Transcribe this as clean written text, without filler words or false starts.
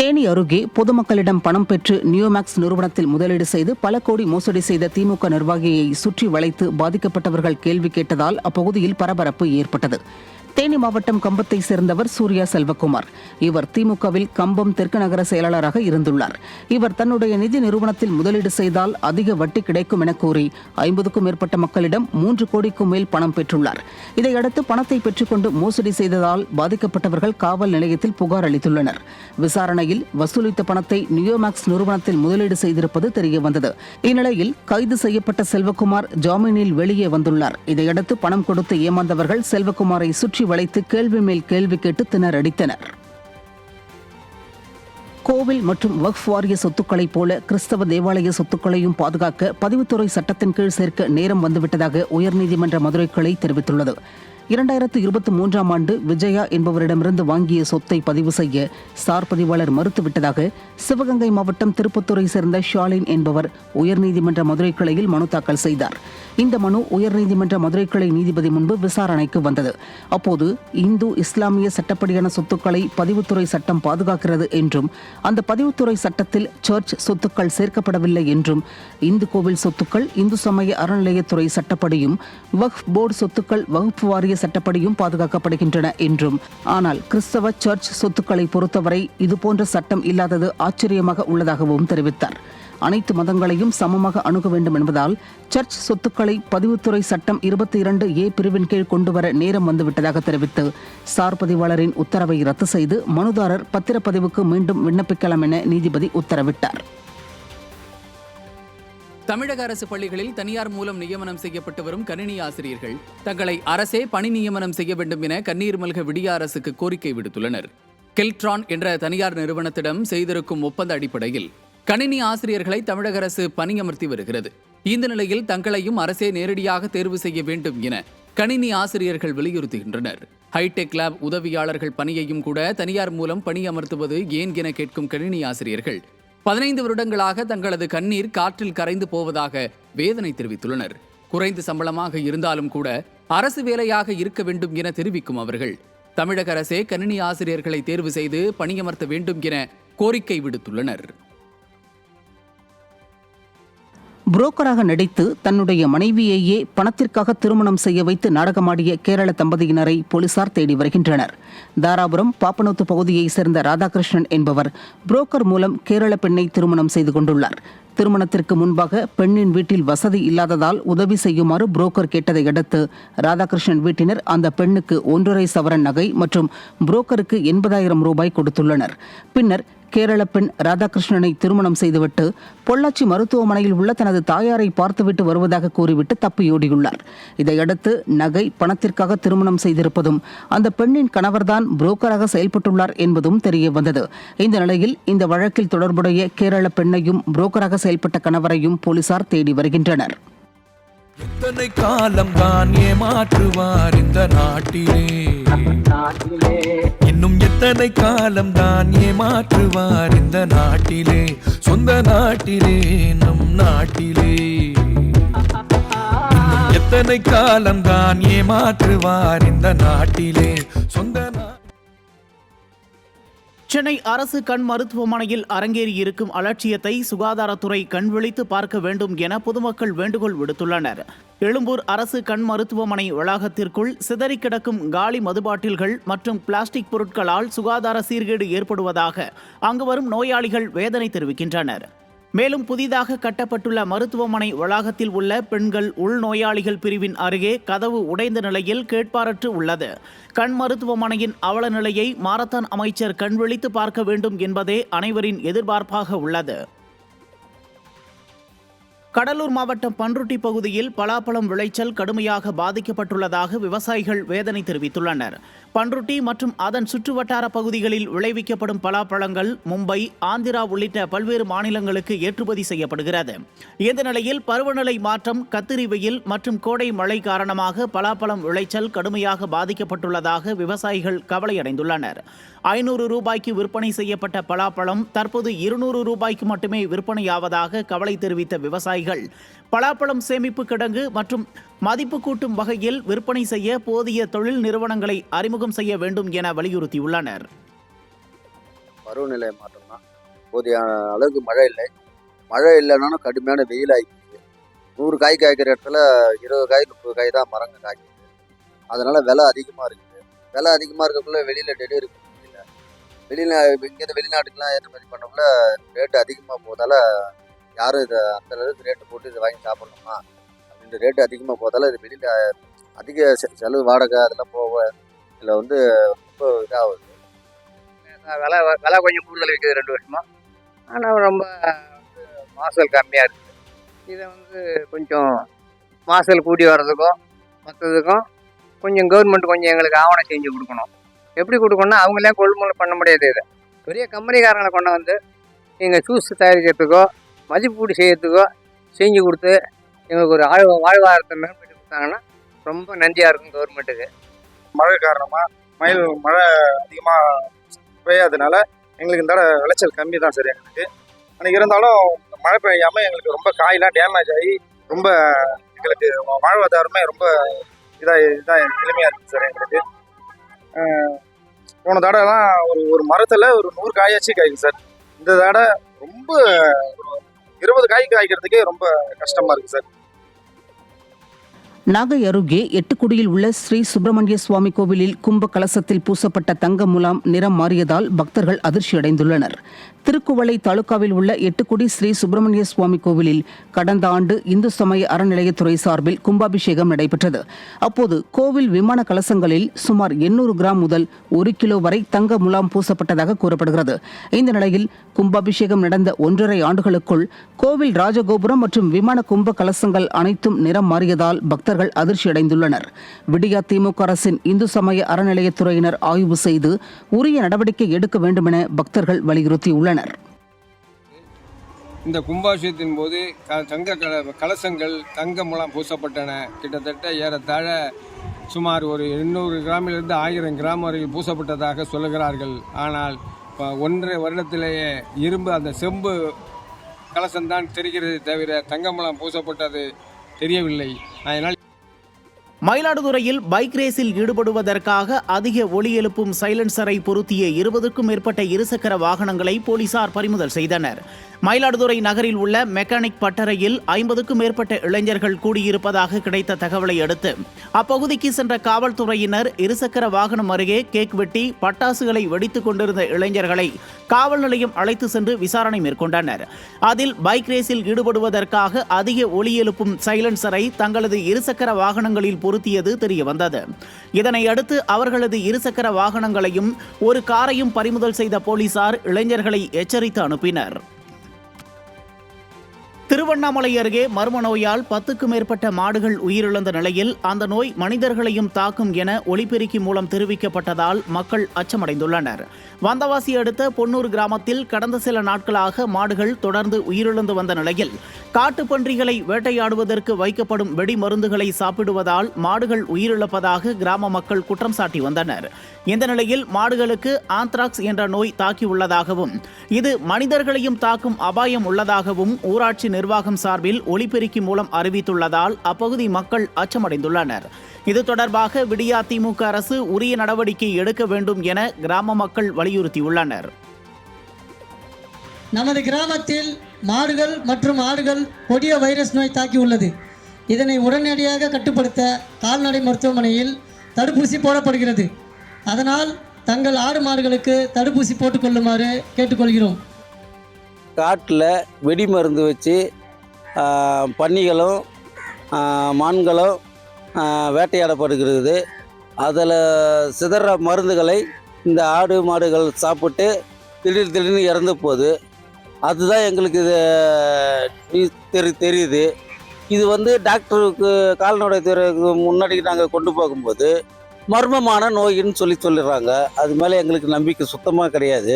தேனி அருகே பொதுமக்களிடம் பணம் பெற்று நியோமேக்ஸ் நிறுவனத்தில் முதலீடு செய்து பல கோடி மோசடி செய்த திமுக நிர்வாகியை சுற்றி வளைத்து பாதிக்கப்பட்டவர்கள் கேள்வி கேட்டதால் அப்பகுதியில் பரபரப்பு ஏற்பட்டது. தேனி மாவட்டம் கம்பத்தை சேர்ந்தவர் சூர்யா செல்வகுமார். இவர் திமுகவில் கம்பம் தெற்கு நகர செயலாளராக இருந்துள்ளார். இவர் தன்னுடைய நிதி நிறுவனத்தில் முதலீடு செய்தால் அதிக வட்டி கிடைக்கும் என கூறி 50க்கும் மேற்பட்ட மக்களிடம் 3 கோடிக்கும் மேல் பணம் பெற்றுள்ளார். இதையடுத்து பணத்தை பெற்றுக்கொண்டு மோசடி செய்ததால் பாதிக்கப்பட்டவர்கள் காவல் நிலையத்தில் புகார் அளித்துள்ளனர். விசாரணையில் வசூலித்த பணத்தை நியோமேக்ஸ் நிறுவனத்தில் முதலீடு செய்திருப்பது தெரியவந்தது. இந்நிலையில் கைது செய்யப்பட்ட செல்வகுமார் ஜாமீனில் வெளியே வந்துள்ளார். இதையடுத்து பணம் கொடுத்து ஏமாந்தவர்கள் செல்வகுமாரை சுற்றி வளைத்து கேள்வி மேல் கேள்வி கேட்டு திணறடித்தனர். கோவில் மற்றும் வக்ஃப் வாரிய சொத்துக்களைப் போல கிறிஸ்தவ தேவாலய சொத்துக்களையும் பாதுகாக்க பதிவுத்துறை சட்டத்தின் கீழ் சேர்க்க நேரம் வந்துவிட்டதாக உயர்நீதிமன்ற மதுரை கிளை தெரிவித்துள்ளது. 2023ஆம் ஆண்டு விஜயா என்பவரிடமிருந்து வாங்கிய சொத்தை பதிவு செய்ய சார் பதிவாளர் மறுத்துவிட்டதாக சிவகங்கை மாவட்டம் திருப்பத்தூரை சேர்ந்த ஷாலின் என்பவர் உயர்நீதிமன்ற மதுரை கிளையில் மனு தாக்கல் செய்தார். இந்த மனு உயர்நீதிமன்ற மதுரை கிளை நீதிபதி முன்பு விசாரணைக்கு வந்தது. அப்போது இந்து இஸ்லாமிய சட்டப்படியான சொத்துக்களை பதிவுத்துறை சட்டம் பாதுகாக்கிறது என்றும் அந்த பதிவுத்துறை சட்டத்தில் சர்ச் சொத்துக்கள் சேர்க்கப்படவில்லை என்றும் இந்து கோவில் சொத்துக்கள் இந்து சமய அறநிலையத்துறை சட்டப்படியும் வக்ஃப் போர்டு சொத்துக்கள் வகுப்பு வாரிய சட்டப்படியும் பாதுகாக்கப்படுகின்றன என்றும், ஆனால் கிறிஸ்தவ சர்ச் சொத்துக்களை பொறுத்தவரை இதுபோன்ற சட்டம் இல்லாதது ஆச்சரியமாக உள்ளதாகவும் தெரிவித்தார். அனைத்து மதங்களையும் சமமாக அணுக வேண்டும் என்பதால் சர்ச் சொத்துக்களை பதிவுத்துறை சட்டம் 22A பிரிவின் கீழ் கொண்டுவர நேரம் வந்துவிட்டதாக தெரிவித்து சார் பதிவாளரின் உத்தரவை ரத்து செய்து மனுதாரர் பத்திரப்பதிவுக்கு மீண்டும் விண்ணப்பிக்கலாம் என நீதிபதி உத்தரவிட்டார். தமிழக அரசு பள்ளிகளில் தனியார் மூலம் நியமனம் செய்யப்பட்டு வரும் கணினி ஆசிரியர்கள் தங்களை அரசே பணி நியமனம் செய்ய வேண்டும் என கண்ணீர் மல்க விடிய அரசுக்கு கோரிக்கை விடுத்துள்ளனர். கெல்ட்ரான் என்ற தனியார் நிறுவனத்திடம் செய்திருக்கும் ஒப்பந்த அடிப்படையில் கணினி ஆசிரியர்களை தமிழக அரசு பணியமர்த்தி வருகிறது. இந்த நிலையில் தங்களையும் அரசே நேரடியாக தேர்வு செய்ய வேண்டும் என கணினி ஆசிரியர்கள் வலியுறுத்துகின்றனர். ஹைடெக் லேப் உதவியாளர்கள் பணியையும் கூட தனியார் மூலம் பணியமர்த்துவது ஏன் என கேட்கும் கணினி ஆசிரியர்கள் 15 வருடங்களாக தங்களது கண்ணீர் காற்றில் கரைந்து போவதாக வேதனை தெரிவித்துள்ளனர். குறைந்த சம்பளமாக இருந்தாலும் கூட அரசு வேலையாக இருக்க வேண்டும் என தெரிவிக்கும் அவர்கள் தமிழக அரசே கணினி ஆசிரியர்களை தேர்வு செய்து பணியமர்த்த வேண்டும் என கோரிக்கை விடுத்துள்ளனர். புரோக்கராக நடித்து தன்னுடைய மனைவியையே பணத்திற்காக திருமணம் செய்ய வைத்து நாடகமாடிய கேரள தம்பதியினரை போலீசார் தேடி வருகின்றனர். தாராபுரம் பாப்பனூத்து பகுதியைச் சேர்ந்த ராதாகிருஷ்ணன் என்பவர் புரோக்கர் மூலம் கேரள பெண்ணை திருமணம் செய்து கொண்டுள்ளார். திருமணத்திற்கு முன்பாக பெண்ணின் வீட்டில் வசதி இல்லாததால் உதவி செய்யுமாறு புரோக்கர் கேட்டதை அடுத்து ராதாகிருஷ்ணன் வீட்டினர் அந்த பெண்ணுக்கு 1.5 சவரன் நகை மற்றும் புரோக்கருக்கு 80,000 ரூபாய் கொடுத்துள்ளனர். பின்னர் கேரள பெண் ராதாகிருஷ்ணனை திருமணம் செய்துவிட்டு பொள்ளாச்சி மருத்துவமனையில் உள்ள தனது தாயாரை பார்த்துவிட்டு வருவதாக கூறிவிட்டு தப்பியோடியுள்ளார். இதையடுத்து நகை பணத்திற்காக திருமணம் செய்திருப்பதும் அந்த பெண்ணின் கணவர்தான் புரோக்கராக செயல்பட்டுள்ளார் என்பதும் தெரிய வந்தது. இந்த நிலையில் இந்த வழக்கில் தொடர்புடைய கேரள பெண்ணையும் புரோக்கராக செயல்பட்ட கணவரையும் போலீசார் தேடி வருகின்றனர். எத்தனை காலம் தான் ஏமாற்றுவார் இந்த நாட்டிலே, இன்னும் எத்தனை காலம் தான் ஏமாற்றுவார் இந்த நாட்டிலே, சொந்த நாட்டிலே நம் நாட்டிலே, இன்னும் எத்தனை காலம் தான் ஏமாற்றுவார் இந்த நாட்டிலே, சொந்த சென்னை அரசு கண் மருத்துவமனையில் அரங்கேறி இருக்கும் அலட்சியத்தை சுகாதாரத்துறை கண்விழித்து பார்க்க வேண்டும் என பொதுமக்கள் வேண்டுகோள் விடுத்துள்ளனர். எழும்பூர் அரசு கண் மருத்துவமனை வளாகத்திற்குள் சிதறி கிடக்கும் காலி மதுபாட்டில்கள் மற்றும் பிளாஸ்டிக் பொருட்களால் சுகாதார சீர்கேடு ஏற்படுவதாக அங்கு வரும் நோயாளிகள் வேதனை தெரிவிக்கின்றனர். மேலும் புதிதாக கட்டப்பட்டுள்ள மருத்துவமனை வளாகத்தில் உள்ள பெண்கள் உள்நோயாளிகள் பிரிவின் அருகே கதவு உடைந்த நிலையில் கேட்பாரற்று உள்ளது. கண் மருத்துவமனையின் அவல நிலையை மாரத்தான் அமைச்சர் கண்விழித்து பார்க்க வேண்டும் என்பதே அனைவரின் எதிர்பார்ப்பாக உள்ளது. கடலூர் மாவட்டம் பன்ருட்டி பகுதியில் பலாப்பழம் விளைச்சல் கடுமையாக பாதிக்கப்பட்டுள்ளதாக விவசாயிகள் வேதனை தெரிவித்துள்ளனர். பன்ருட்டி மற்றும் அதன் சுற்றுவட்டார பகுதிகளில் விளைவிக்கப்படும் பலாப்பழங்கள் மும்பை, ஆந்திரா உள்ளிட்ட பல்வேறு மாநிலங்களுக்கு ஏற்றுமதி செய்யப்படுகிறது. இந்த நிலையில் பருவநிலை மாற்றம், கத்திரி வெயில் மற்றும் கோடை மழை காரணமாக பலாப்பழம் விளைச்சல் கடுமையாக பாதிக்கப்பட்டுள்ளதாக விவசாயிகள் கவலையடைந்துள்ளனர். 500 ரூபாய்க்கு விற்பனை செய்யப்பட்ட பலாப்பழம் தற்போது 200 ரூபாய்க்கு மட்டுமே விற்பனையாவதாக கவலை தெரிவித்த விவசாயிகள் பலாப்பழம் சேமிப்பு கிடங்கு மற்றும் மதிப்பு கூட்டும் வகையில் விற்பனை செய்ய போதிய தொழில் நிறுவனங்களை அறிமுகம் செய்ய வேண்டும் என வலியுறுத்தியுள்ளனர். பருவநிலை மாற்றம் தான். போதியான அளவுக்கு மழை இல்லை. மழை இல்லைனாலும் கடுமையான வெயில் ஆகிடுச்சு. 100 காய் காய்க்கிற இடத்துல 20 காய் 30 காய் தான் மரங்க காய்க்குது. அதனால் விலை அதிகமாக இருக்குது. விலை அதிகமாக இருக்கக்குள்ள வெளியில் டெலிவரி பண்ண முடியல. வெளியில் இங்கேருந்து வெளிநாட்டுக்கெலாம் ஏற்றுமதி பண்ணக்குள்ள ரேட்டு அதிகமாக போவதால் யாரும் இதை அந்த அளவுக்கு ரேட்டு போட்டு இதை வாங்கி சாப்பிட்ணுமா அப்படின்ற ரேட்டு அதிகமாக போவதால் இது வெளியில் அதிக செலவு வாடகை அதெல்லாம் போக இதில் வந்து ரொம்ப இதாகுது. விலை விலை கொஞ்சம் கூடுதல் விற்குது 2 வருஷமாக. ஆனால் ரொம்ப மாசல் கம்மியாக இருக்குது. இதை வந்து கொஞ்சம் மாசல் கூட்டி வர்றதுக்கும் மற்றதுக்கும் கொஞ்சம் கவர்மெண்ட் கொஞ்சம் எங்களுக்கு ஆவணம் செஞ்சு கொடுக்கணும். எப்படி கொடுக்கணும்னா அவங்களே கொள்முதல் பண்ண முடியாது. இதை பெரிய கம்பெனிக்காரங்களை கொண்டு வந்து எங்கள் ஜூஸ் தயாரிக்கிறதுக்கோ மதிப்பு கூட்டி செய்யறதுக்கோ செஞ்சு கொடுத்து எங்களுக்கு ஒரு வாழ்வாதாரத்தை மேம்படுத்தி கொடுத்தாங்கன்னா ரொம்ப நன்றியாக இருக்கும் கவர்மெண்ட்டுக்கு. மழை காரணமாக மழை அதிகமாக பெய்யாததுனால எங்களுக்கு இந்த தடவை விளைச்சல் கம்மி தான் சார் எங்களுக்கு. ஆனால் இருந்தாலும் மழை பெய்யாமல் எங்களுக்கு ரொம்ப காயெல்லாம் டேமேஜ் ஆகி ரொம்ப எங்களுக்கு வாழ்வாதாரமே ரொம்ப இதாக எளிமையாக இருக்குது சார் எங்களுக்கு. போன தடவைலாம் ஒரு மரத்தில் ஒரு 100 காயாச்சும் காய்க்கும் சார். இந்த தடவை ரொம்ப 20 காய் காய்க்கிறதுக்கே ரொம்ப கஷ்டமாக இருக்குது சார். நாகை அருகே எட்டுக்குடியில் உள்ள ஸ்ரீ சுப்பிரமணிய சுவாமி கோவிலில் கும்ப கலசத்தில் பூசப்பட்ட தங்க முலாம் நிறம் மாறியதால் பக்தர்கள் அதிர்ச்சியடைந்துள்ளனர். திருக்குவளை தாலுகாவில் உள்ள எட்டுக்குடி ஸ்ரீ சுப்பிரமணிய சுவாமி கோவிலில் கடந்த ஆண்டு இந்து சமய அறநிலையத்துறை சார்பில் கும்பாபிஷேகம் நடைபெற்றது. அப்போது கோவில் விமான கலசங்களில் சுமார் 800 கிராம் முதல் 1 கிலோ வரை தங்க முலாம் பூசப்பட்டதாக கூறப்படுகிறது. இந்த நிலையில் கும்பாபிஷேகம் நடந்த 1.5 ஆண்டுகளுக்குள் கோவில் ராஜகோபுரம் மற்றும் விமான கும்ப கலசங்கள் அனைத்தும் நிறம் மாறியதால் பக்தர்கள் அதிர்ச்சியடைந்துள்ளனர். விடியா திமுக அரசின் இந்து சமய அறநிலையத்துறையினர் ஆய்வு செய்து உரிய நடவடிக்கை எடுக்க வேண்டுமென பக்தர்கள் வலியுறுத்தியுள்ளனர். இந்த கும்பாபிஷேகத்தின் போது தங்க கலசங்கள் தங்க மூலம் பூசப்பட்டன. கிட்டத்தட்ட ஏறத்தாழ சுமார் ஒரு 800 கிராமிலிருந்து 1000 கிராம் வரையில் பூசப்பட்டதாக சொல்லுகிறார்கள். ஆனால் 1.5 வருடத்திலேயே இரும்பு அந்த செம்பு கலசம்தான் தெரிகிறது தவிர தங்க மூலம் பூசப்பட்டது தெரியவில்லை. அதனால் மயிலாடுதுறையில் பைக் ரேஸில் ஈடுபடுவதற்காக அதிக ஒலி எழுப்பும் சைலன்சரை பொருத்திய 20க்கும் மேற்பட்ட இருசக்கர வாகனங்களை போலீசார் பறிமுதல் செய்தனர். மயிலாடுதுறை நகரில் உள்ள மெக்கானிக் பட்டறையில் 50க்கும் மேற்பட்ட இளைஞர்கள் கூடியிருப்பதாக கிடைத்த தகவலை அடுத்து அப்பகுதிக்கு சென்ற காவல்துறையினர் இருசக்கர வாகனம் அருகே கேக் வெட்டி பட்டாசுகளை வெடித்துக் கொண்டிருந்த இளைஞர்களை காவல் நிலையம் அழைத்து சென்று விசாரணை மேற்கொண்டனர். அதில் பைக் ரேஸில் ஈடுபடுவதற்காக அதிக ஒலி எழுப்பும் சைலன்சரை தங்களது இருசக்கர வாகனங்களில் பொருத்தியது தெரியவந்தது. இதனை அடுத்து அவர்களது இருசக்கர வாகனங்களையும் ஒரு காரையும் பறிமுதல் செய்த போலீசார் இளைஞர்களை எச்சரித்து அனுப்பினர். திருவண்ணாமலை அருகே மர்ம நோயால் 10க்கும் மேற்பட்ட மாடுகள் உயிரிழந்த நிலையில் அந்த நோய் மனிதர்களையும் தாக்கும் என ஒலிபெருக்கி மூலம் தெரிவிக்கப்பட்டதால் மக்கள் அச்சமடைந்துள்ளனர். வந்தவாசி அடுத்த பொன்னூர் கிராமத்தில் கடந்த சில நாட்களாக மாடுகள் தொடர்ந்து உயிரிழந்து வந்த நிலையில் காட்டுப்பன்றிகளை வேட்டையாடுவதற்கு வைக்கப்படும் வெடி மருந்துகளை சாப்பிடுவதால் மாடுகள் உயிரிழப்பதாக கிராம மக்கள் குற்றம் சாட்டி வந்தனர். இந்த நிலையில் மாடுகளுக்கு ஆந்த்ராக்ஸ் என்ற நோய் தாக்கியுள்ளதாகவும் இது மனிதர்களையும் தாக்கும் அபாயம் உள்ளதாகவும் ஊராட்சி நிர்வாகம் சார்பில் ஒலிபெருக்கி மூலம் அறிவித்துள்ளதால் அப்பகுதி மக்கள் அச்சமடைந்துள்ளனர். இது தொடர்பாக விடியா திமுக அரசு உரிய நடவடிக்கை எடுக்க வேண்டும் என கிராம மக்கள் வலியுறுத்தியுள்ளனர். நமது கிராமத்தில் மாடுகள் மற்றும் ஆடுகள் கொடிய வைரஸ் நோய் தாக்கியுள்ளது. இதனை உடனடியாக கட்டுப்படுத்த கால்நடை மருத்துவமனையில் தடுப்பூசி போடப்படுகிறது. அதனால் தங்கள் ஆடு மாடுகளுக்கு தடுப்பூசி போட்டுக்கொள்ளுமாறு கேட்டுக்கொள்கிறோம். காட்டில் வெடி மருந்து வச்சு பன்னிகளும் மான்களும் வேட்டையாடப்படுகிறது. அதில் சிதற மருந்துகளை இந்த ஆடு மாடுகள் சாப்பிட்டு திடீர்னு இறந்து போகுது. அதுதான் எங்களுக்கு இது தெரியுது. இது டாக்டருக்கு கால்நடை துறைக்கு முன்னாடி நாங்கள் கொண்டு போகும்போது மர்மமான நோயின்னு சொல்லிடுறாங்க. அது மேலே எங்களுக்கு நம்பிக்கை சுத்தமாக கிடையாது.